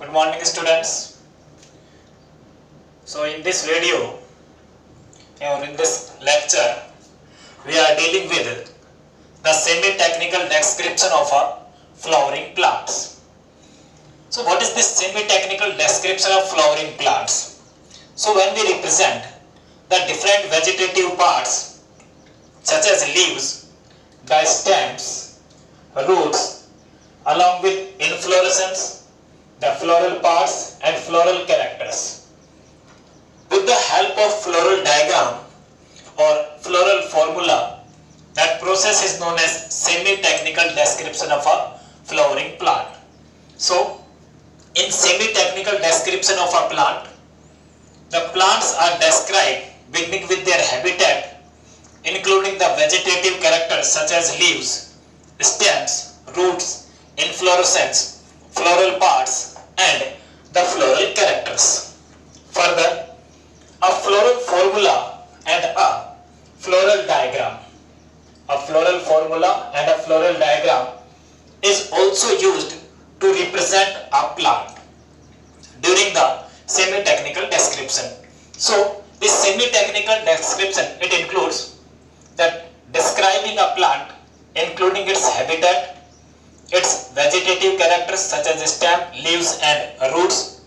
Good morning, students. So in this video or in this lecture, we are dealing with the semi-technical description of a flowering plants. So what is this semi-technical description of flowering plants? So when we represent the different vegetative parts such as leaves, the stems, roots, along with inflorescence, the floral parts and floral characters. With the help of floral diagram or floral formula, that process is known as semi-technical description of a flowering plant. So, in semi-technical description of a plant, the plants are described beginning with their habitat, including the vegetative characters such as leaves, stems, roots, inflorescence, floral parts, and the floral characters. Further, a floral formula and a floral diagram. A floral formula and a floral diagram is also used to represent a plant during the semi-technical description. So, this semi-technical description, it includes that describing a plant, including its habitat, its vegetative characters such as stem, leaves and roots,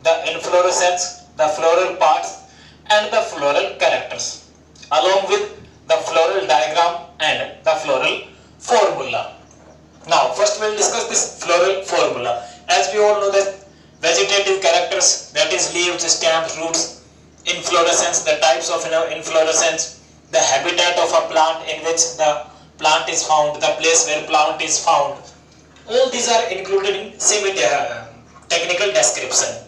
the inflorescence, the floral parts and the floral characters, along with the floral diagram and the floral formula. Now first we will discuss this floral formula. As we all know that vegetative characters, that is leaves, stems, roots, inflorescence, the types of inflorescence, the habitat of a plant in which the plant is found, the place where plant is found, all these are included in semi-technical description.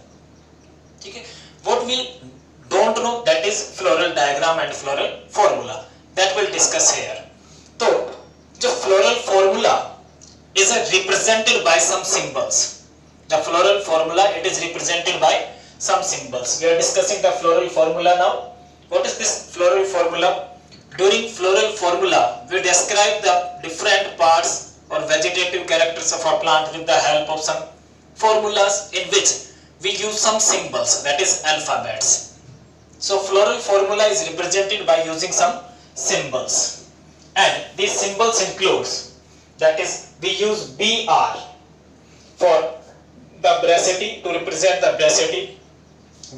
Okay. What we don't know, that is floral diagram and floral formula, that we'll discuss here. So, the floral formula is represented by some symbols. The floral formula, it is represented by some symbols. We are discussing the floral formula now. What is this floral formula? During floral formula, we describe the different parts or vegetative characters of a plant with the help of some formulas in which we use some symbols, that is alphabets. So floral formula is represented by using some symbols, and these symbols includes, that is we use BR for the brassity, to represent the brassity.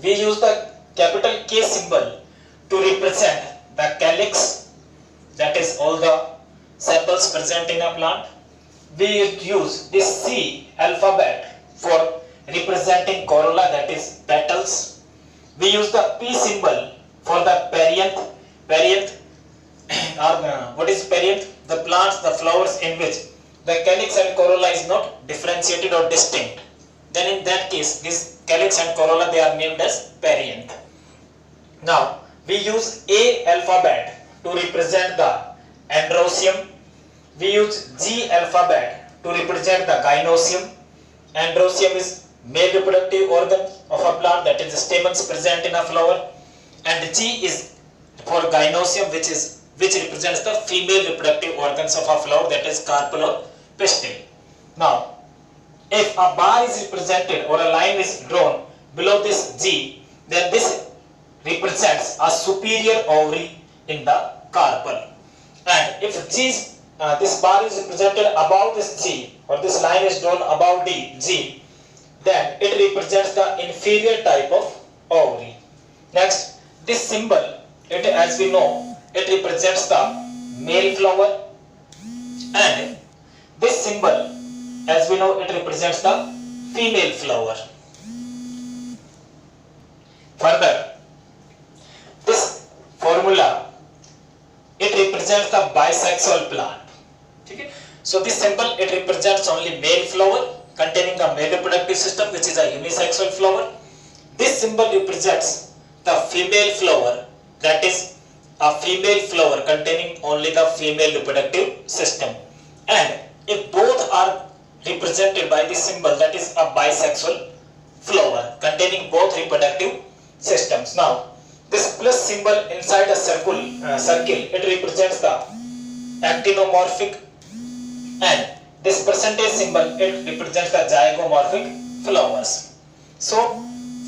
We use the capital K symbol to represent the calyx, that is all the sepals present in a plant. We use this C alphabet for representing corolla, that is petals. We use the P symbol for the perianth. Perianth, or what is perianth? The plants, the flowers in which the calyx and corolla is not differentiated or distinct. Then in that case, this calyx and corolla, they are named as perianth. Now, we use A alphabet to represent the androecium. We use G alphabet to represent the gynoecium. Androecium is male reproductive organ of a plant, that is the stamens present in a flower, and G is for gynoecium, which represents the female reproductive organs of a flower, that is carpel or pistil. Now, if a bar is represented or a line is drawn below this G, then this represents a superior ovary in the carpel. And if this bar is represented above this G, or this line is drawn above G, then it represents the inferior type of ovary. Next, this symbol, it, as we know, it represents the male flower, and this symbol, as we know, it represents the female flower. Further, this formula, it represents the bisexual plant. Okay? So this symbol, it represents only male flower containing the male reproductive system, which is a unisexual flower. This symbol represents the female flower, that is a female flower containing only the female reproductive system. And if both are represented by this symbol, that is a bisexual flower containing both reproductive systems. Now, this plus symbol inside a circle, it represents the actinomorphic, and this percentage symbol, it represents the zygomorphic flowers. So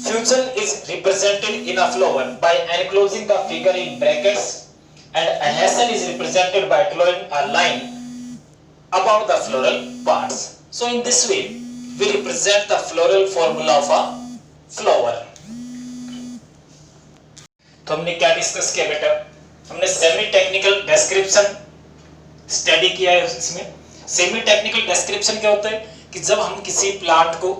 fusion is represented in a flower by enclosing the figure in brackets, and adhesion is represented by drawing a line above the floral parts. So in this way we represent the floral formula of a flower. तो हमने क्या discuss किया बेटा? हमने semi technical description study किया है। इसमें semi technical description क्या होता है कि जब हम किसी प्लांट को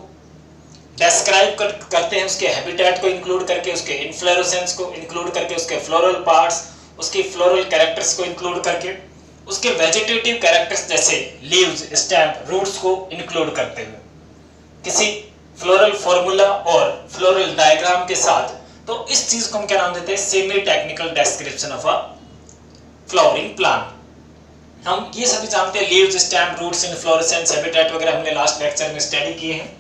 डिस्क्राइब करते हैं, उसके हैबिटेट को इंक्लूड करके, उसके इन्फ्लोरेसेंस को इंक्लूड करके, उसके फ्लोरल पार्ट्स, उसकी फ्लोरल कैरेक्टर्स को इंक्लूड करके, उसके वेजिटेटिव कैरेक्टर्स जैसे लीव्स, स्टेम, रूट्स को इंक्लूड करते हुए किसी फ्लोरल फॉर्मूला और फ्लोरल डायग्राम के साथ, तो इस चीज को हम क्या नाम देते हैं? Semi technical description of a flowering plant. हम ये सभी जानते हैं, leaves, stem, roots, inflorescence, habitat वगैरह हमने लास्ट लेक्चर में स्टडी किए हैं।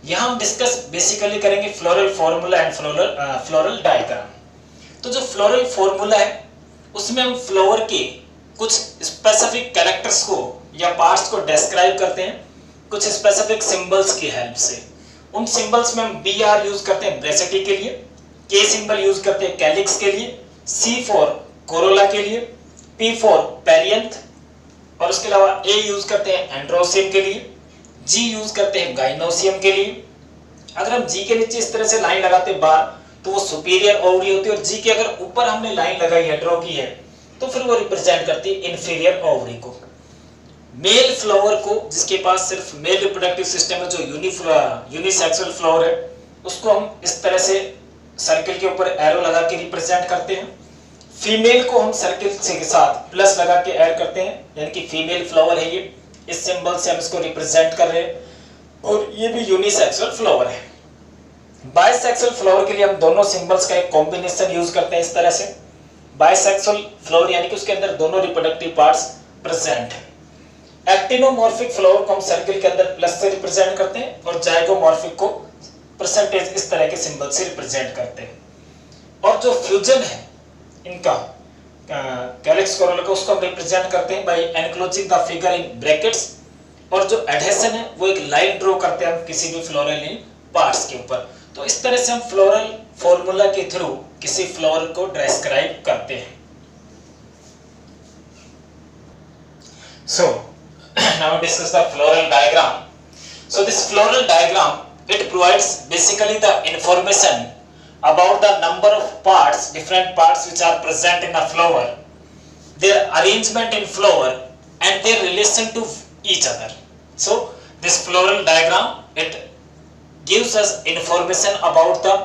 यहाँ हम डिस्कस बेसिकली करेंगे floral formula and floral diagram. तो जो फ्लोरल फॉर्मूला है उसमें हम फ्लावर के कुछ स्पेसिफिक कैरेक्टर्स को या पार्ट्स को डिस्क्राइब करते हैं कुछ स्पेसिफिक सिंबल्स की हेल्प से। उन सिंबल्स में हम बी आर यूज करते हैं ब्रेसिटी के लिए, के सिंबल यूज करते हैं कैलिक्स के लिए, सी फॉर कोरोला के लिए, पी फॉर पेरियंथ, और उसके अलावा ए यूज करते हैं एंड्रोसियम के लिए, जी यूज करते हैं गाइनोसियम के लिए। अगर हम जी के नीचे इस तरह से लाइन लगाते बार तो वो सुपीरियर ओवरी होती है, और जी के अगर ऊपर हमने लाइन लगाई है, ड्रॉ की है, तो फिर वो रिप्रेजेंट करती है इन्फीरियर ओवरी को। मेल फ्लावर को, जिसके पास सिर्फ मेल रिप्रोडक्टिव सिस्टम है, जो यूनिसेक्सुअल फ्लावर है, उसको हम इस तरह से सर्किल के ऊपर एरो लगा के रिप्रेजेंट करते हैं। फीमेल को हम सर्किल के साथ प्लस लगा के ऐड करते हैं, यानी कि फीमेल फ्लावर है ये, इस सिंबल से हम इसको रिप्रेजेंट कर रहे हैं, और ये भी यूनिसेक्सुअल फ्लावर है। बाइसेक्सुअल फ्लावर के लिए हम दोनों सिंबल्स का एक कॉम्बिनेशन यूज करते हैं इस तरह से। बाइसेक्सुअल फ्लावर यानी कि उसके अंदर दोनों रिप्रोडक्टिव पार्ट्स प्रेजेंट है। एक्टिनोमॉर्फिक फ्लावर को हम सर्किल के अंदर प्लस से रिप्रेजेंट करते हैं, और जाइगोमॉर्फिक को परसेंटेज इस तरह के सिंबल से रिप्रेजेंट करते हैं। और जो फ्यूजन है इनका कैलिक्स कोरोला को, उसको हम रिप्रेजेंट करते हैं by enclosing the figure in brackets, और जो एडहेशन है वो एक लाइन ड्रॉ करते हैं हम किसी भी फ्लोरल पार्ट्स के ऊपर। तो इस तरह से हम फ्लोरल फॉर्मूला के थ्रू किसी फ्लावर को डिस्क्राइब करते हैं। So now discuss the floral diagram. So this floral diagram, it provides basically the information about the number of parts, different parts which are present in a flower, their arrangement in flower, and their relation to each other. So this floral diagram, it gives us information about the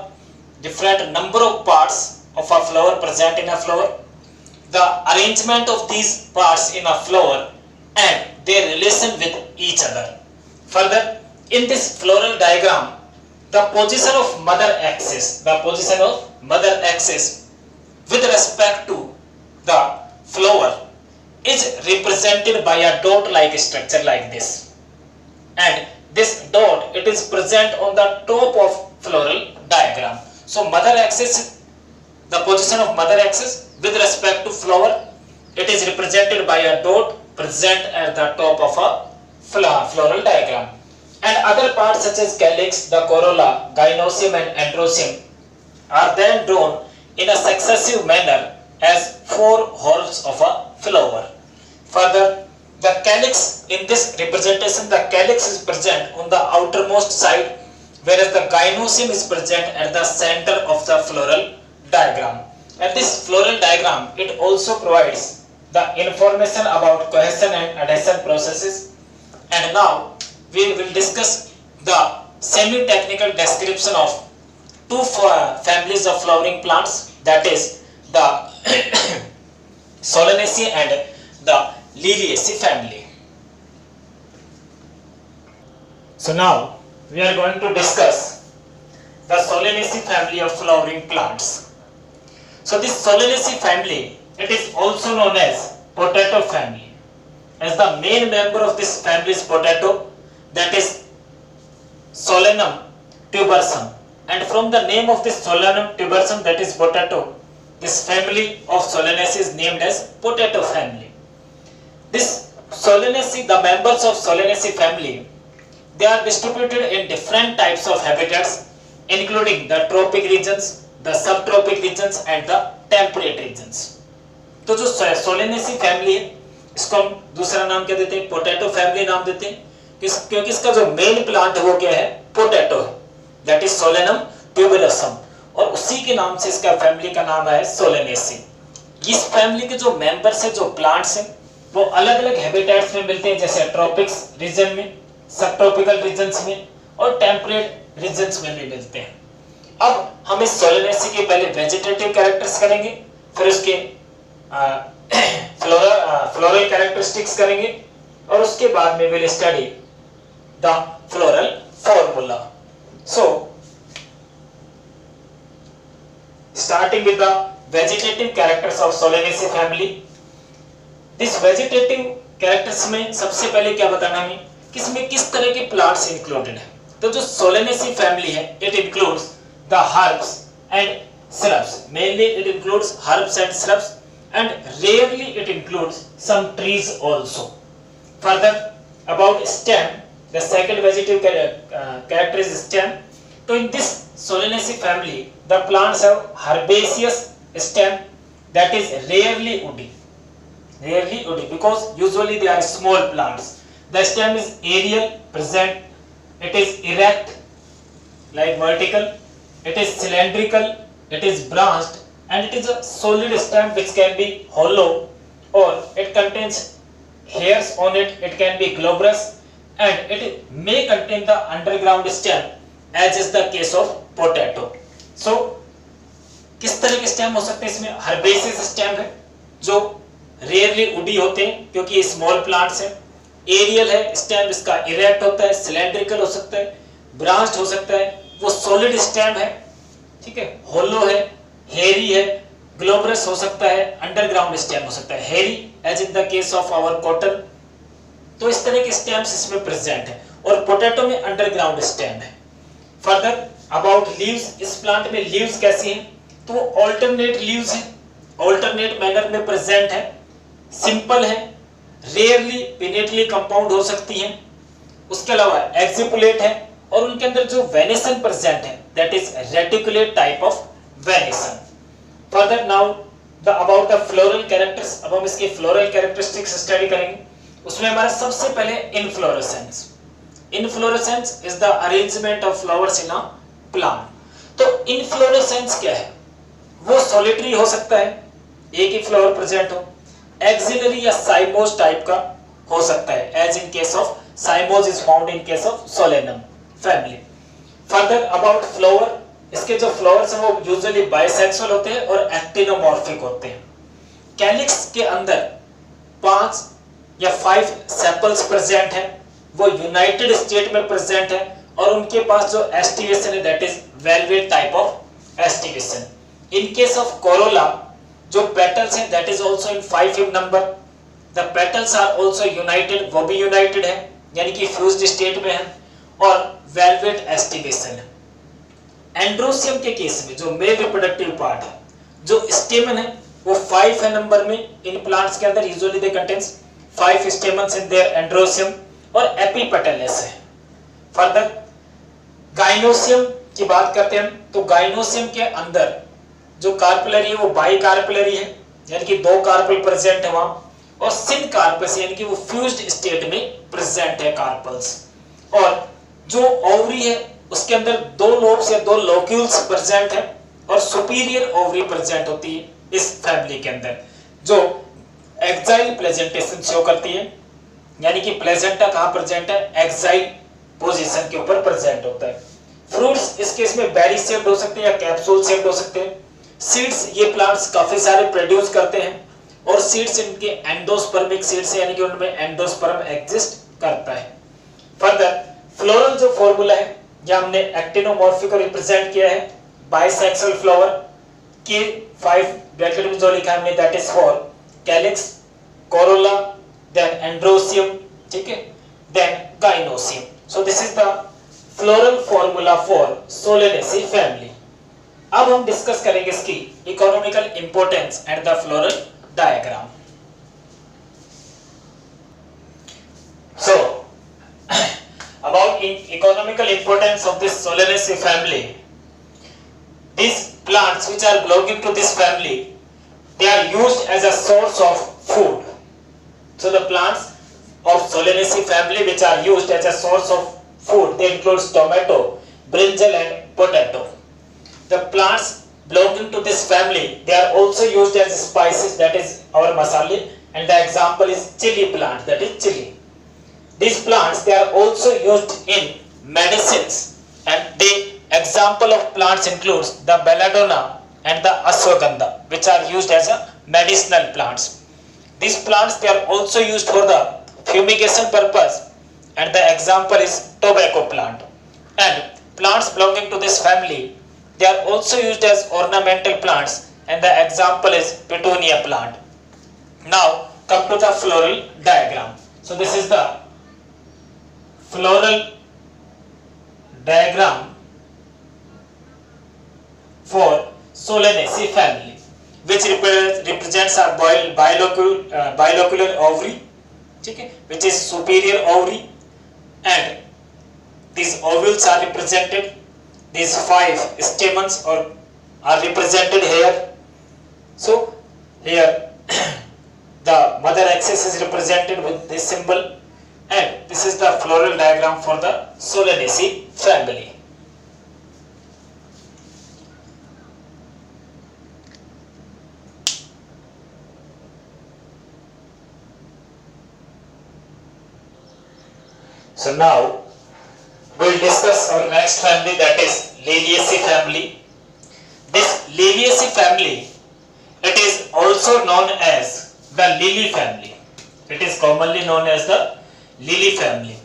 different number of parts of a flower present in a flower, the arrangement of these parts in a flower, and their relation with each other. Further, in this floral diagram, the position of mother axis with respect to the flower is represented by a dot like structure like this, and this dot, it is present on the top of floral diagram. So mother axis, the position of mother axis with respect to flower, it is represented by a dot present at the top of a floral diagram, and other parts such as calyx, the corolla, gynoecium and androecium are then drawn in a successive manner as four whorls of a flower. Further, the calyx, in this representation, the calyx is present on the outermost side, whereas the gynoecium is present at the center of the floral diagram. And this floral diagram, it also provides the information about cohesion and adhesion processes. And now we will discuss the semi-technical description of two families of flowering plants, that is the Solanaceae and the Liliaceae family. So now we are going to discuss the Solanaceae family of flowering plants. So this Solanaceae family, it is also known as potato family, as the main member of this family is potato, that is Solanum tubersum, and from the name of this Solanum tubersum, that is potato, this family of Solanaceae is named as potato family. This Solanaceae, the members of Solanaceae family, they are distributed in different types of habitats including the tropic regions, the subtropic regions and the temperate regions. तो जो Solanaceae family है इसको हम दूसरा नाम क्या देते हैं, पोटैटो फैमिली नाम देते हैं, क्योंकि इसका जो मेन प्लांट है वो क्या है, पोटैटो है, दैट इज सोलेनम ट्यूबरोसम, और उसी के नाम से इसका फैमिली का नाम है सोलेनेसी। इस फैमिली के जो मेंबर्स है, जो प्लांट्स हैं, वो अलग अलग हैबिटेट्स में मिलते हैं, जैसे ट्रॉपिक्स रीजन में, सब ट्रॉपिकल रीजन्स में और टेम्परेट रीजन्स में भी मिलते हैं। अब हम इस सोलेनेसी के पहले वेजिटेटिव कैरेक्टर्स करेंगे, फिर उसके फ्लोरल कैरेक्टरिस्टिक्स करेंगे और उसके बाद में will study the floral formula. So starting with the vegetative characters of Solanaceae family. This vegetative characters में सबसे पहले क्या बताना है कि इसमें किस तरह के plants included है। तो जो Solanaceae family है, it includes the herbs and shrubs. Mainly it includes herbs and shrubs, and rarely it includes some trees also. Further, about stem, the second vegetative character is stem. So in this Solanaceae family, the plants have herbaceous stem that is rarely woody. Rarely woody because usually they are small plants. The stem is aerial, present. It is erect, like vertical. It is cylindrical. It is branched, and it is a solid stem which can be hollow, or it contains hairs on it. It can be glabrous, and it may contain the underground stem, as is the case of potato. So किस तरह के stem हो सकते हैं इसमें, herbaceous stem है जो rarely woody होते हैं क्योंकि ये स्मॉल प्लांट्स हैं, एरियल है स्टेम, इसका इरेक्ट होता है, सिलेंड्रिकल हो सकता है, ब्रांच्ड हो सकता है, वो सॉलिड स्टेम है, ठीक है, होलो है, हेरी है, ग्लोबरस हो सकता है, अंडरग्राउंड स्टेम हो सकता है, hairy as in the case of our cotton. तो इस तरह के स्टेम्स इसमें प्रेजेंट है और पोटैटो में अंडरग्राउंड स्टेम है। फर्दर अबाउट लीव्स, इस प्लांट में लीव्स कैसी हैं, तो ऑल्टरनेट लीव्स हैं, ऑल्टरनेट मैनर में प्रेजेंट है, सिंपल है, रेयरली पिनेटली कंपाउंड हो सकती हैं, उसके अलावा एक्जिपुलेट है और उनके अंदर जो वेनेसन प्रेजेंट है that is reticulate type of venation. Further now the about the floral characters, अब हम इसके फ्लोरल कैरेक्टरिस्टिक्स स्टडी करेंगे। उसमें हमारा सबसे पहले inflorescence. Inflorescence is the arrangement of flowers in a plant. तो inflorescence क्या है, वो solitary हो सकता है, एक ही फ्लावर प्रेजेंट हो, एक्सिलरी या साइमोस टाइप का हो सकता है, as in case of साइमोस is found in case of Solanum family. Further about flower, इसके जो फ्लावर्स हैं वो यूजुअली बाइसेक्सुअल होते हैं और एक्टिनोमॉर्फिक होते हैं। कैलिक्स के अंदर 5 या 5 सेपल्स प्रेजेंट हैं, वो यूनाइटेड स्टेट में प्रेजेंट है और उनके पास जो एस्टिवेशन है that is valvate type of aestivation. In case of corolla जो पेटल्स हैं that is also in 5 in number, the petals are also united, वो भी यूनाइटेड है यानी कि फ्यूज्ड स्टेट में है और वेलवेट एस्टिवेशन है। एंड्रोसियम के केस में जो मेल रिप्रोडक्टिव पार्ट है, जो स्टेमन है वो 5 है नंबर में, इन प्लांट्स के अंदर usually they contains 5 stamens in their androecium और एपिपेटलस है। फर्दर गाइनोसियम की बात करते हैं तो गाइनोसियम के अंदर जो कार्पेलरी है वो बाई कार्पेलरी है यानी कि 2 कार्पल प्रेजेंट है वहां, और सिन कार्पस यानी कि वो फ्यूज्ड स्टेट में प्रेजेंट है कार्पल्स, और जो ओवरी है उसके अंदर 2 लोब्स या 2 लोक्यूल्स प्रेजेंट है और सुपीरियर ओवरी प्रेजेंट होती है इस फैमिली के अंदर, जो एक्साइल प्रेजेंटेशन शो करती है यानी कि प्लेजेंटा कहां प्रेजेंट है, एक्साइल पोजीशन के ऊपर प्रेजेंट होता है। फ्रूट्स इस केस में बेरी शेप्ड हो सकते हैं या कैप्सूल शेप्ड हो सकते हैं। सीड्स, ये प्लांट्स काफी सारे प्रोड्यूस करते हैं और सीड्स इनके एंडोस्पर्मिक सीड्स यानी कि उनमें एंडोस्पर्म एग्जिस्ट करता है। फर्दर फ्लोरल जो फॉर्मूला है या हमने एक्टिनोमॉर्फिक को रिप्रेजेंट किया है बाइसेक्सुअल फ्लावर के 5 ब्रैकेट में जो लिखा है हमने that is for calyx, Corolla, then androsium, ठीक है, then gynosium. So this is the floral formula for Solanaceae family. अब हम डिस्कस करेंगे इसकी economical importance and the floral diagram. So about economical importance of this Solanaceae family, these plants which are belonging to this family, they are used as a source of food. So the plants of Solanaceae family which are used as a source of food, they include tomato, brinjal and potato. The plants belonging to this family, they are also used as spices, that is our masala, and the example is chili plant, that is chili. These plants, they are also used in medicines, and the example of plants includes the belladonna and the ashwagandha, which are used as a medicinal plants. These plants, they are also used for the fumigation purpose, and the example is tobacco plant. And plants belonging to this family, they are also used as ornamental plants, and the example is petunia plant. Now come to the floral diagram. So this is the floral diagram for Solanaceae family, which represents a bilocular ovary, which is superior ovary, and these ovules are represented. These 5 stamens are represented here. So here the mother axis is represented with this symbol, and this is the floral diagram for the Solanaceae family. So now we will discuss our next family, that is Liliaceae family. This Liliaceae family, it is also known as the lily family. It is commonly known as the lily family,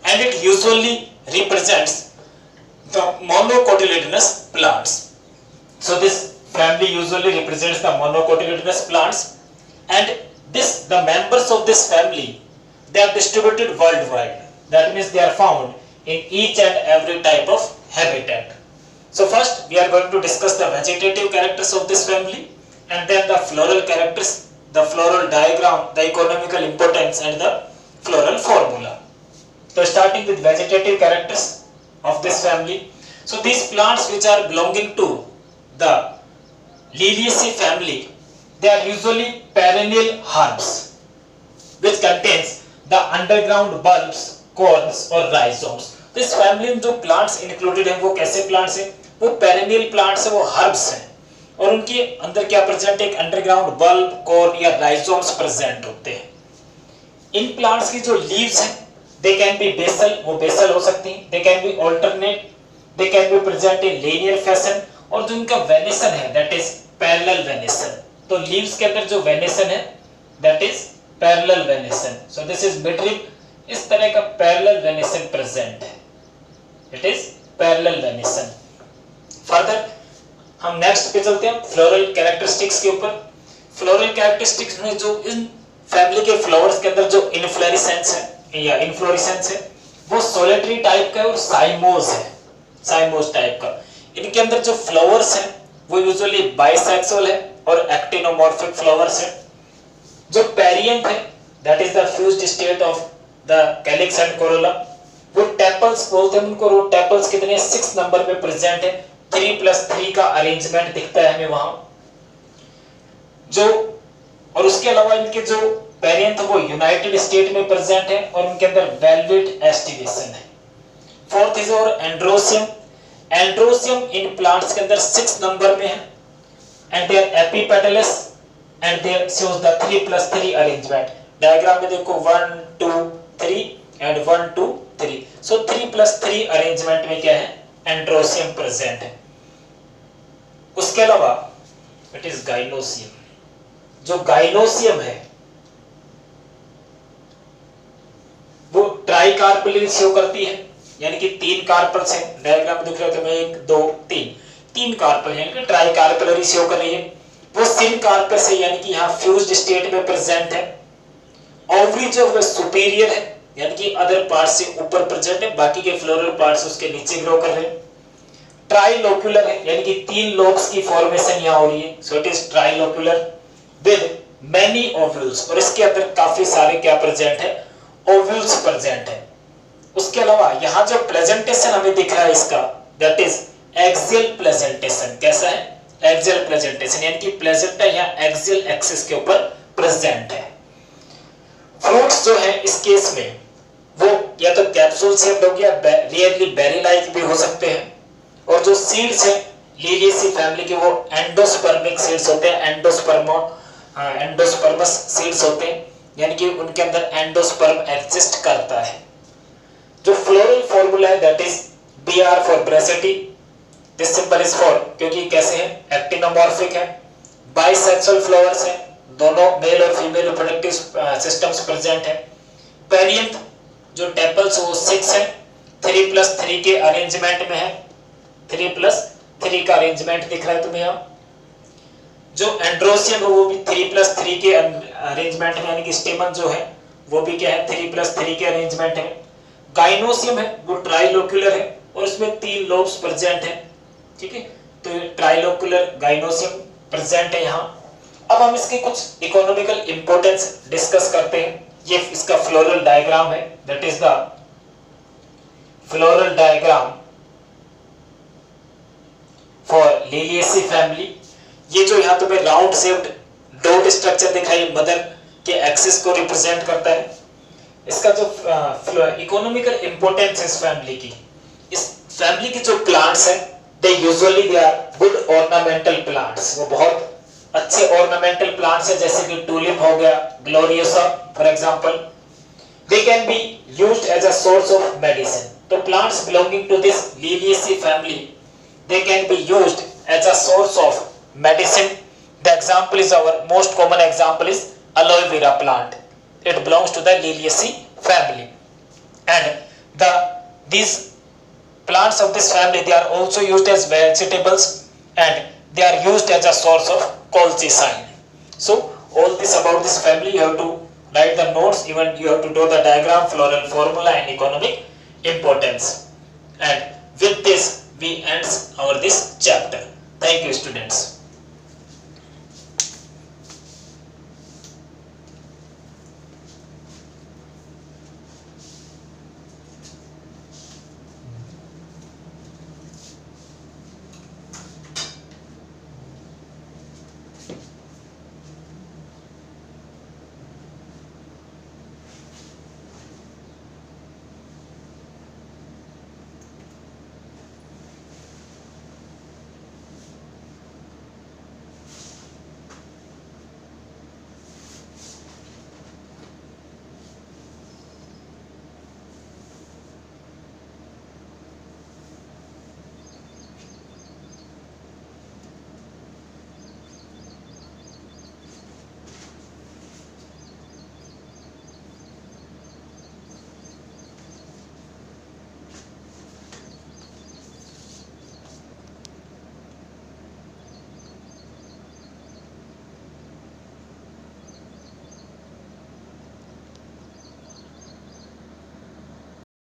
and it usually represents the monocotyledonous plants. So this family usually represents the monocotyledonous plants, and the members of this family, they are distributed worldwide. That means they are found in each and every type of habitat. So first we are going to discuss the vegetative characters of this family, and then the floral characters, the floral diagram, the economical importance and the floral formula. So starting with vegetative characters of this family. So these plants which are belonging to the Liliaceae family, they are usually perennial herbs which contains the underground bulbs, corns और rhizomes. तो इस family में जो plants included हैं वो कैसे plants हैं? वो पेरेनियल प्लांट्स हैं, वो हर्ब्स हैं, और उनके अंदर क्या प्रेजेंट है? एक अंडरग्राउंड बल्ब, कॉर्न या राइजोम्स प्रेजेंट होते हैं. इन प्लांट्स की जो लीव्स हैं, दे कैन बी बेसल, वो बेसल हो सकती हैं, दे can B alternate, they can be present in linear fashion, और जो इनका वेनेशन है दैट इज पैरेलल वेनेशन. तो लीव्स के अंदर जो वेनेशन है that is parallel venation. So this is midrib, इस तरह का पैरेलल वेनेशन प्रेजेंट है. It is parallel venation. Further हम नेक्स्ट पे चलते हैं फ्लोरल कैरेक्टरिस्टिक्स के ऊपर. फ्लोरल कैरेक्टरिस्टिक्स में जो इन फैमिली के फ्लावर्स के अंदर जो इन्फ्लोरेसेंस है या इन्फ्लोरेसेंस है वो सोलिटरी टाइप का है और साइमोस है, साइमोस टाइप का. इनके अंदर जो फ्लावर्स हैं वो यूजुअली बाइसेक्सुअल है और एक्टिनोमॉर्फिक फ्लावर्स है. जो पेरियंथ है that is the fused state of the calyx and Corolla. वो टेपल्स बोलते हैं उनको. वो टेपल्स कितने 6 नंबर पे प्रेजेंट है. 3+3 का अरेंजमेंट दिखता है हमें वहां जो. और उसके अलावा इनके जो पेरियंथ वो यूनाइटेड स्टेट में प्रेजेंट है और उनके अंदर वेलवेट एस्टिवेशन है. फोर्थ इज और एंड्रोसियम. एंड्रोसियम इन प्लांट्स के अंदर 6 नंबर में है and they are epipetalous and they shows the 3+3 arrangement. Diagram में देखो 1 2 3 एंड 1 2 3. सो 3+3 अरेंजमेंट में क्या है? एंड्रोसियम प्रेजेंट है. उसके अलावा इट इज गाइनोसियम. जो गाइनोसियम है वो ट्राइकार्पेलरी शो करती है, यानी कि 3 कार्पल्स हैं. डायग्राम में दिख रहे हो 1 2 3 कार्पल हैं, यानी कि ट्राइकार्पेलरी शो कर रही है. वो सिन कार्पस है, यानी कि यहाँ फ्यूज्ड स्टेट में प्रेजेंट है. ओवरी जो है सुपीरियर है, यानी कि अदर पार्ट से ऊपर प्रेजेंट है, बाकी के फ्लोरल पार्ट्स उसके नीचे ग्रो कर रहे हैं. ट्राइलोक्यूलर है, यानी कि 3 लोब्स की फॉर्मेशन यहाँ हो रही है. So it is trilocular with many ovules, और इसके अंदर काफी सारे क्या प्रेजेंट है? ओव्यूल्स प्रेजेंट है. उसके अलावा यहाँ जो प्रेजेंटेशन हमें दिख रहा है इसका दैट इज एक्सियल प्रेजेंटेशन। कैसा है? एक्सियल प्रेजेंटेशन, यानी कि प्लेसेंटा यहाँ एक्सियल एक्सिस के ऊपर प्रेजेंट है। फ्रूट्स जो है इस केस में वो या तो कैप्सूल शेप्ड हो गया, रियरली बेरी लाइक भी हो सकते हैं, और जो सीड्स है लिलिएसी फैमिली के वो एंडोस्पर्मिक सीड्स होते हैं, एंडोस्पर्मस सीड्स होते हैं, यानी कि उनके अंदर एंडोस्पर्म एग्जिस्ट करता है। जो फ्लोरल फॉर्मूला है that is Br for bracteate, this symbol is for, क्योंकि कैसे है? एक्टिनोमॉर्फिक है, बाइसेक्सुअल फ्लावर्स है, दोनों मेल और फीमेल रिप्रोडक्टिव सिस्टम्स प्रेजेंट है। पेरियंथ जो टेपल्स वो 6 है, 3+3 के अरेंजमेंट में है, 3+3 का अरेंजमेंट दिख रहा है तुम्हें यहाँ। जो एंड्रोसियम है वो भी 3+3 के अरेंजमेंट में, यानी कि स्टेमन जो है वो भी क्या है? 3+3 के अरेंजमेंट है। गाइनोसियम है वो ट्राइलोक्युलर है और उसमें 3 लोब्स प्रेजेंट है, ठीक है, तो ट्राइलोक्युलर गाइनोसियम प्रेजेंट है यहाँ। अब हम इसके कुछ इकोनॉमिकल इंपॉर्टेंस डिस्कस करते हैं। ये इसका फ्लोरल डायग्राम है, that is the floral diagram for Liliaceae family. ये जो यहाँ तुम्हें राउंड शेप्ड डॉट स्ट्रक्चर दिखाई मदर के एक्सिस को रिप्रेजेंट करता है। इसका जो इकोनॉमिकल इंपॉर्टेंस है इस फैमिली की, इस फैमिली की जो प्लांट्स हैं they usually they are good ornamental plants, वो बहुत अच्छे ऑर्नामेंटल प्लांट्स हैं, जैसे कि टूलिप हो गया, Gloriosa for example. They can be used as a source of medicine. तो plants belonging to this Liliaceae family they can be used as a source of medicine. The example is, our most common example is aloe vera plant. It belongs to the Liliaceae family, and these plants of this family, they are also used as vegetables and they are used as a source of colchicine. So all this about this family, you have to write the notes, even you have to draw the diagram, floral formula and economic importance. And with this we ends our this chapter. Thank you students.